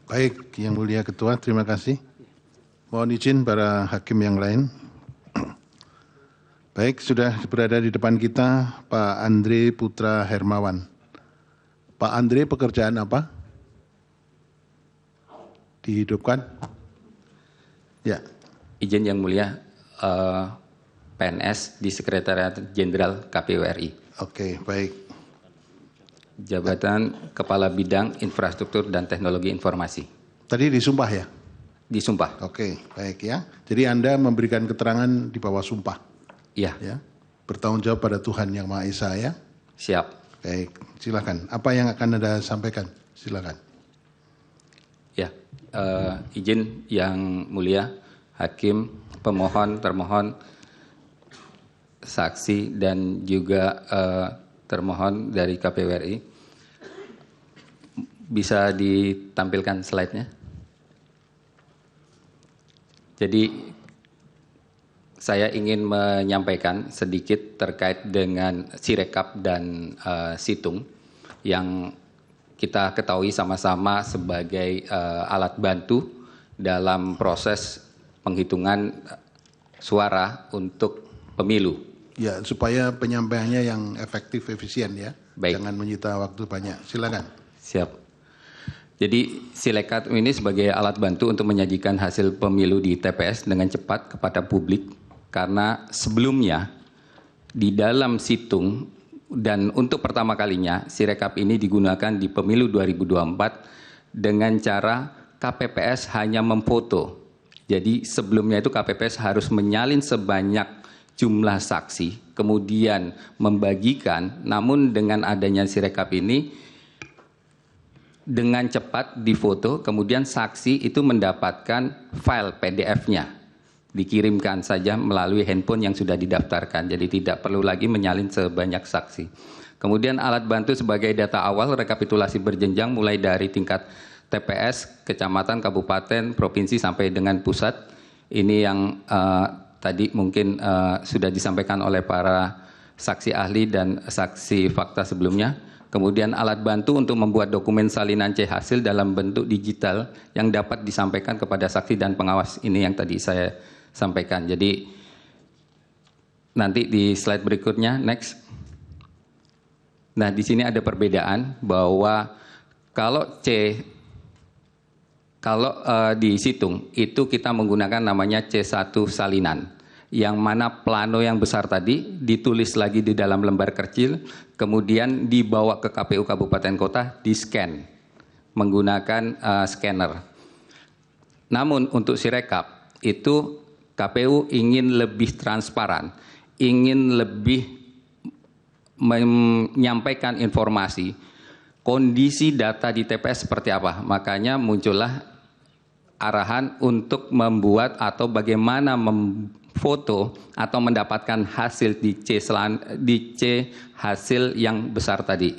Baik, Yang Mulia Ketua, terima kasih. Mohon izin para hakim yang lain. Baik, sudah berada di depan kita Pak Andre Putra Hermawan. Pak Andre, pekerjaan apa? Dihidupkan? Ya. Izin Yang Mulia, PNS di Sekretariat Jenderal KPU RI. Oke, baik. Jabatan Kepala Bidang Infrastruktur dan Teknologi Informasi. Tadi disumpah ya? Disumpah. Oke, baik ya. Jadi Anda memberikan keterangan di bawah sumpah? Iya. Ya. Bertanggung jawab pada Tuhan Yang Maha Esa ya? Siap. Baik, silakan. Apa yang akan Anda sampaikan? Silakan. Ya, izin Yang Mulia, Hakim, pemohon, termohon, saksi, dan juga termohon dari KPU RI. Bisa ditampilkan slide-nya? Jadi saya ingin menyampaikan sedikit terkait dengan Sirekap dan situng yang kita ketahui sama-sama sebagai alat bantu dalam proses penghitungan suara untuk pemilu. Ya, supaya penyampaiannya yang efektif, efisien ya. Baik. Jangan menyita waktu banyak. Silakan. Siap. Jadi Sirekap ini sebagai alat bantu untuk menyajikan hasil pemilu di TPS dengan cepat kepada publik. Karena sebelumnya di dalam situng dan untuk pertama kalinya Sirekap ini digunakan di pemilu 2024 dengan cara KPPS hanya memfoto. Jadi sebelumnya itu KPPS harus menyalin sebanyak jumlah saksi, kemudian membagikan, namun dengan adanya Sirekap ini dengan cepat difoto, kemudian saksi itu mendapatkan file PDF-nya, dikirimkan saja melalui handphone yang sudah didaftarkan, jadi tidak perlu lagi menyalin sebanyak saksi. Kemudian alat bantu sebagai data awal rekapitulasi berjenjang mulai dari tingkat TPS, kecamatan, kabupaten, provinsi sampai dengan pusat. Ini yang tadi mungkin sudah disampaikan oleh para saksi ahli dan saksi fakta sebelumnya. Kemudian alat bantu untuk membuat dokumen salinan C hasil dalam bentuk digital yang dapat disampaikan kepada saksi dan pengawas. Ini yang tadi saya sampaikan. Jadi nanti di slide berikutnya, next. Nah, di sini ada perbedaan bahwa kalau di situng itu kita menggunakan namanya C1 salinan, yang mana plano yang besar tadi ditulis lagi di dalam lembar kecil, kemudian dibawa ke KPU Kabupaten Kota, di-scan menggunakan scanner. Namun untuk Sirekap itu KPU ingin lebih transparan, ingin lebih menyampaikan informasi kondisi data di TPS seperti apa. Makanya muncullah arahan untuk membuat atau bagaimana memfoto atau mendapatkan hasil di C hasil yang besar tadi.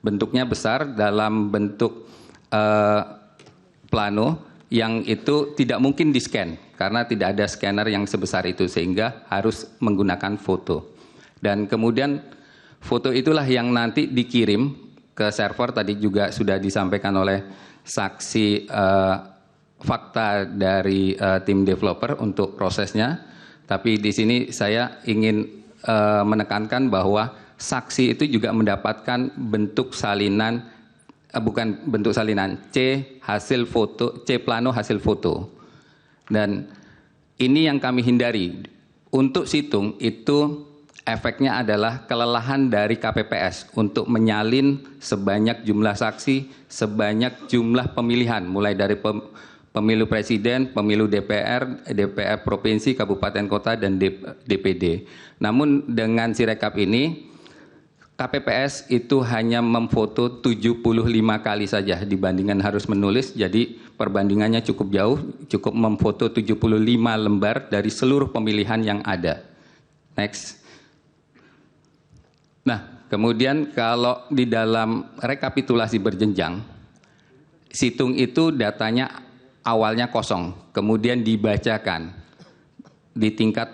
Bentuknya besar dalam bentuk plano yang itu tidak mungkin di-scan karena tidak ada scanner yang sebesar itu sehingga harus menggunakan foto. Dan kemudian foto itulah yang nanti dikirim ke server, tadi juga sudah disampaikan oleh saksi fakta dari tim developer untuk prosesnya. Tapi di sini saya ingin menekankan bahwa saksi itu juga mendapatkan bentuk salinan, bukan bentuk salinan, C hasil foto, C plano hasil foto. Dan ini yang kami hindari. Untuk situng itu efeknya adalah kelelahan dari KPPS untuk menyalin sebanyak jumlah saksi, sebanyak jumlah pemilihan, mulai dari pemilu presiden, pemilu DPR, DPR provinsi, kabupaten kota, dan DPD. Namun dengan Sirekap ini, KPPS itu hanya memfoto 75 kali saja dibandingkan harus menulis, jadi perbandingannya cukup jauh, cukup memfoto 75 lembar dari seluruh pemilihan yang ada. Next. Nah, kemudian kalau di dalam rekapitulasi berjenjang, situng itu datanya awalnya kosong, kemudian dibacakan di tingkat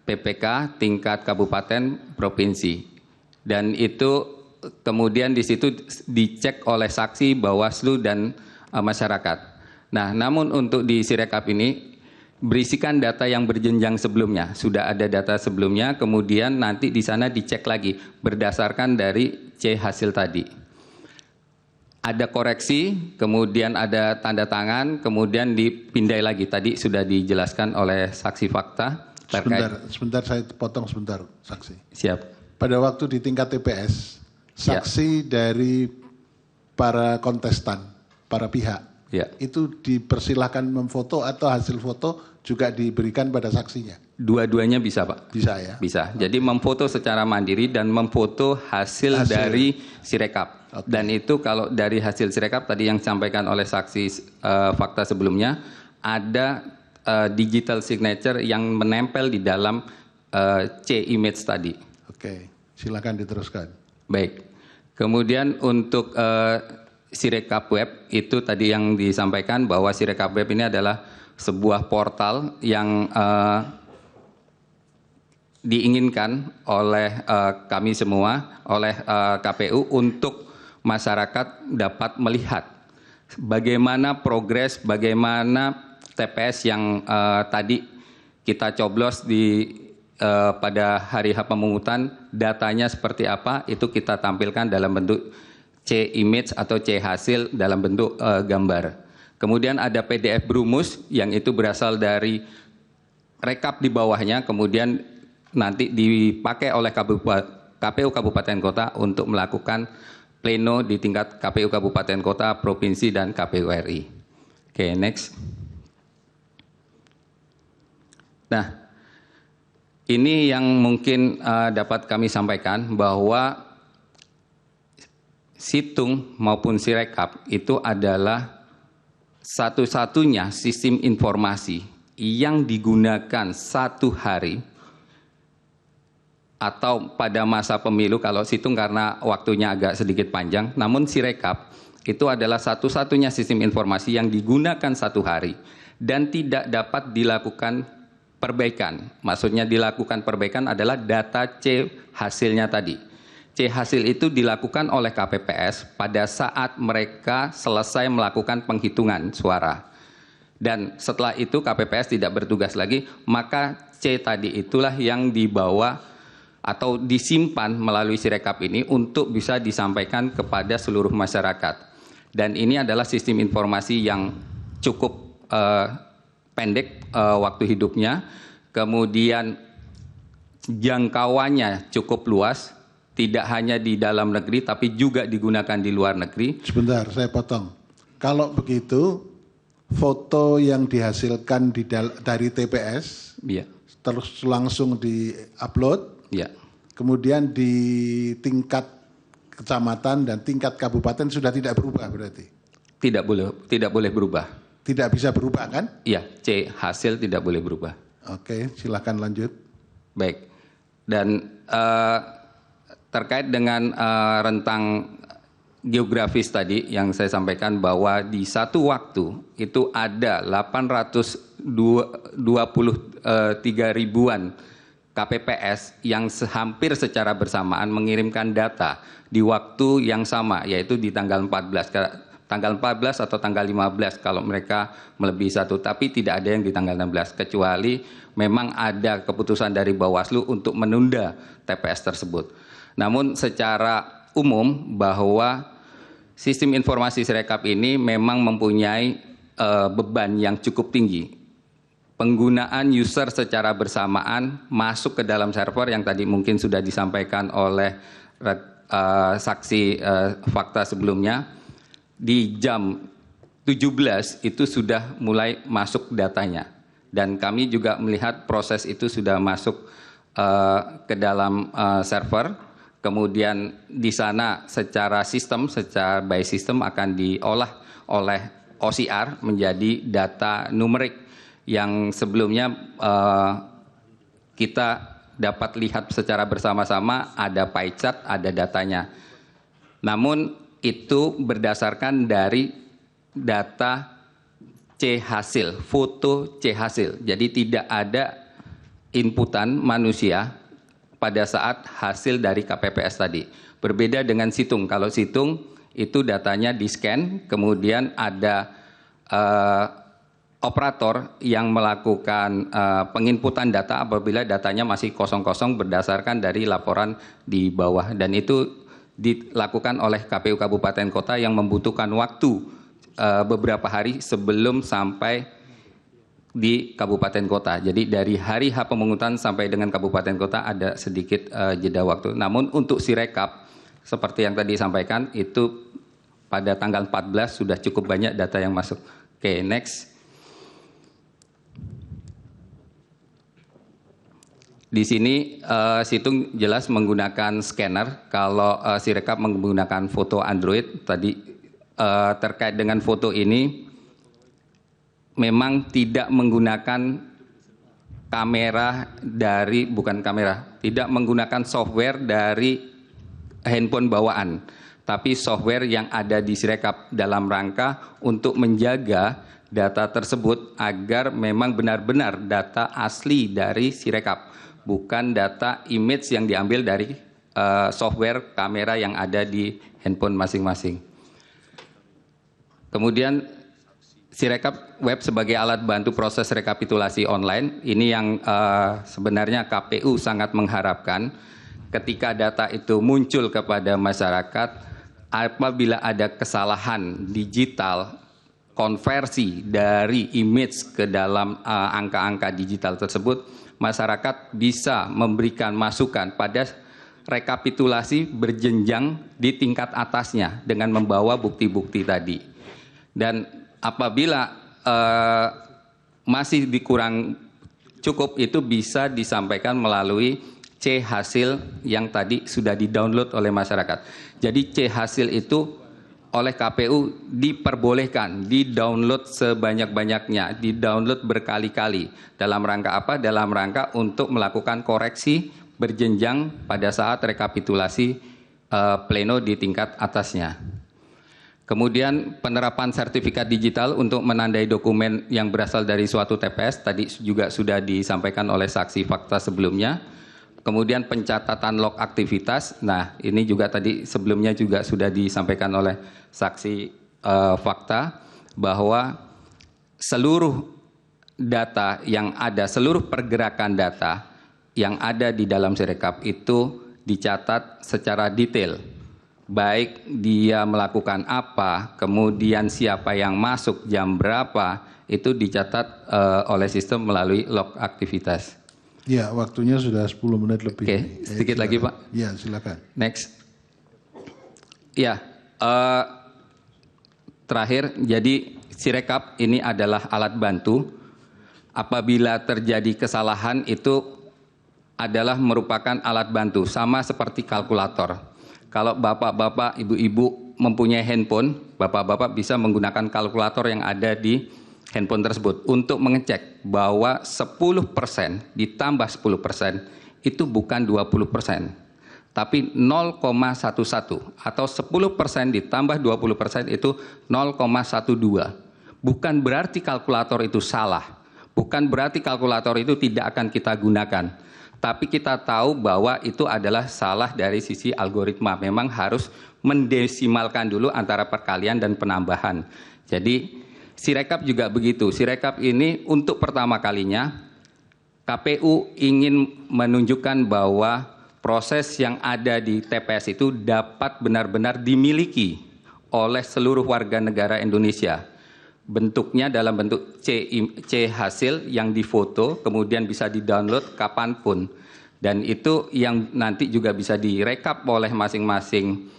PPK, tingkat kabupaten, provinsi. Dan itu kemudian di situ dicek oleh saksi, Bawaslu, dan masyarakat. Nah, namun untuk di Sirekap ini berisikan data yang berjenjang sebelumnya. Sudah ada data sebelumnya, kemudian nanti di sana dicek lagi berdasarkan dari C hasil tadi. Ada koreksi, kemudian ada tanda tangan, kemudian dipindai lagi. Tadi sudah dijelaskan oleh saksi fakta. Sebentar saya potong sebentar, saksi. Siap. Pada waktu di tingkat TPS, saksi dari para kontestan, para pihak, Ya. itu dipersilahkan memfoto atau hasil foto juga diberikan pada saksinya? Dua-duanya bisa, Pak. Bisa ya? Bisa. Jadi memfoto secara mandiri dan memfoto hasil dari Sirekap. Oke. Dan itu kalau dari hasil Sirekap tadi yang disampaikan oleh saksi fakta sebelumnya, ada digital signature yang menempel di dalam C image tadi. Oke, silakan diteruskan. Baik. Kemudian untuk Sirekap Web itu tadi yang disampaikan bahwa Sirekap Web ini adalah sebuah portal yang diinginkan oleh kami semua, oleh KPU untuk masyarakat dapat melihat bagaimana progres, bagaimana TPS yang tadi kita coblos pada hari H pemungutan, datanya seperti apa, itu kita tampilkan dalam bentuk C image atau C hasil dalam bentuk gambar. Kemudian ada PDF berumus yang itu berasal dari rekap di bawahnya, kemudian nanti dipakai oleh KPU Kabupaten Kota untuk melakukan pleno di tingkat KPU Kabupaten Kota, Provinsi, dan KPU RI. Oke, next. Nah, ini yang mungkin dapat kami sampaikan bahwa Situng maupun Sirekap itu adalah satu-satunya sistem informasi yang digunakan satu hari atau pada masa pemilu. Kalau Situng karena waktunya agak sedikit panjang, namun Sirekap itu adalah satu-satunya sistem informasi yang digunakan satu hari dan tidak dapat dilakukan perbaikan. Maksudnya dilakukan perbaikan adalah data C hasilnya tadi. C hasil itu dilakukan oleh KPPS pada saat mereka selesai melakukan penghitungan suara. Dan setelah itu KPPS tidak bertugas lagi, maka C tadi itulah yang dibawa atau disimpan melalui Sirekap ini untuk bisa disampaikan kepada seluruh masyarakat. Dan ini adalah sistem informasi yang cukup pendek waktu hidupnya, kemudian jangkauannya cukup luas, tidak hanya di dalam negeri, tapi juga digunakan di luar negeri. Sebentar, saya potong. Kalau begitu, foto yang dihasilkan dari TPS, Ya. terus langsung di-upload, Ya. kemudian di tingkat kecamatan dan tingkat kabupaten sudah tidak berubah berarti? Tidak boleh berubah. Tidak bisa berubah kan? Iya, C hasil tidak boleh berubah. Oke, silakan lanjut. Baik. Dan terkait dengan rentang geografis tadi yang saya sampaikan bahwa di satu waktu itu ada 823 ribuan KPPS yang hampir secara bersamaan mengirimkan data di waktu yang sama, yaitu di tanggal 14. Tanggal 14 atau tanggal 15 kalau mereka melebihi satu, tapi tidak ada yang di tanggal 16, kecuali memang ada keputusan dari Bawaslu untuk menunda TPS tersebut. Namun secara umum bahwa sistem informasi Sirekap ini memang mempunyai beban yang cukup tinggi. Penggunaan user secara bersamaan masuk ke dalam server yang tadi mungkin sudah disampaikan oleh saksi fakta sebelumnya, di jam 17 itu sudah mulai masuk datanya. Dan kami juga melihat proses itu sudah masuk ke dalam server. Kemudian di sana secara by system akan diolah oleh OCR menjadi data numerik yang sebelumnya kita dapat lihat secara bersama-sama, ada pie chart, ada datanya. Namun itu berdasarkan dari data C hasil, foto C hasil. Jadi tidak ada inputan manusia pada saat hasil dari KPPS tadi. Berbeda dengan Situng. Kalau Situng itu datanya di-scan, kemudian ada operator yang melakukan penginputan data apabila datanya masih kosong-kosong berdasarkan dari laporan di bawah, dan itu dilakukan oleh KPU Kabupaten Kota yang membutuhkan waktu beberapa hari sebelum sampai di Kabupaten Kota. Jadi dari hari H pemungutan sampai dengan Kabupaten Kota ada sedikit jeda waktu. Namun untuk Sirekap seperti yang tadi disampaikan itu pada tanggal 14 sudah cukup banyak data yang masuk. Oke, next. Di sini Situng jelas menggunakan scanner. Kalau Sirekap menggunakan foto Android. Tadi terkait dengan foto ini memang tidak menggunakan tidak menggunakan software dari handphone bawaan, tapi software yang ada di Sirekap dalam rangka untuk menjaga data tersebut agar memang benar-benar data asli dari Sirekap, bukan data image yang diambil dari software kamera yang ada di handphone masing-masing. Kemudian Sirekap web sebagai alat bantu proses rekapitulasi online, ini yang sebenarnya KPU sangat mengharapkan ketika data itu muncul kepada masyarakat, apabila ada kesalahan digital, konversi dari image ke dalam angka-angka digital tersebut, masyarakat bisa memberikan masukan pada rekapitulasi berjenjang di tingkat atasnya dengan membawa bukti-bukti tadi. Dan apabila masih dikurang cukup, itu bisa disampaikan melalui C hasil yang tadi sudah di-download oleh masyarakat. Jadi C hasil itu oleh KPU diperbolehkan di-download sebanyak-banyaknya, di-download berkali-kali. Dalam rangka apa? Dalam rangka untuk melakukan koreksi berjenjang pada saat rekapitulasi pleno di tingkat atasnya. Kemudian penerapan sertifikat digital untuk menandai dokumen yang berasal dari suatu TPS, tadi juga sudah disampaikan oleh saksi fakta sebelumnya. Kemudian pencatatan log aktivitas, nah ini juga tadi sebelumnya juga sudah disampaikan oleh saksi fakta bahwa seluruh data yang ada, seluruh pergerakan data yang ada di dalam Sirekap itu dicatat secara detail. Baik dia melakukan apa, kemudian siapa yang masuk, jam berapa, itu dicatat oleh sistem melalui log aktivitas. Ya, waktunya sudah 10 menit lebih. Oke, sedikit lagi Pak. Ya, silakan. Next. Ya, terakhir, jadi Sirekap ini adalah alat bantu. Apabila terjadi kesalahan itu adalah merupakan alat bantu, sama seperti kalkulator. Kalau bapak-bapak, ibu-ibu mempunyai handphone, bapak-bapak bisa menggunakan kalkulator yang ada di handphone tersebut untuk mengecek bahwa 10% ditambah 10% itu bukan 20%, tapi 0,11 atau 10% ditambah 20% itu 0,12. Bukan berarti kalkulator itu salah, bukan berarti kalkulator itu tidak akan kita gunakan. Tapi kita tahu bahwa itu adalah salah dari sisi algoritma. Memang harus mendesimalkan dulu antara perkalian dan penambahan. Jadi Sirekap juga begitu. Sirekap ini untuk pertama kalinya KPU ingin menunjukkan bahwa proses yang ada di TPS itu dapat benar-benar dimiliki oleh seluruh warga negara Indonesia. Bentuknya dalam bentuk C hasil yang difoto, kemudian bisa di-download kapanpun. Dan itu yang nanti juga bisa direkap oleh masing-masing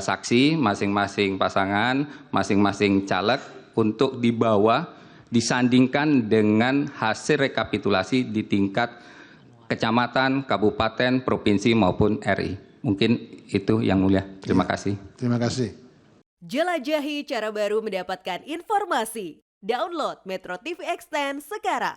saksi, masing-masing pasangan, masing-masing caleg untuk dibawa, disandingkan dengan hasil rekapitulasi di tingkat kecamatan, kabupaten, provinsi maupun RI. Mungkin itu yang mulia. Terima kasih. Terima kasih. Jelajahi cara baru mendapatkan informasi. Download Metro TV Extend sekarang.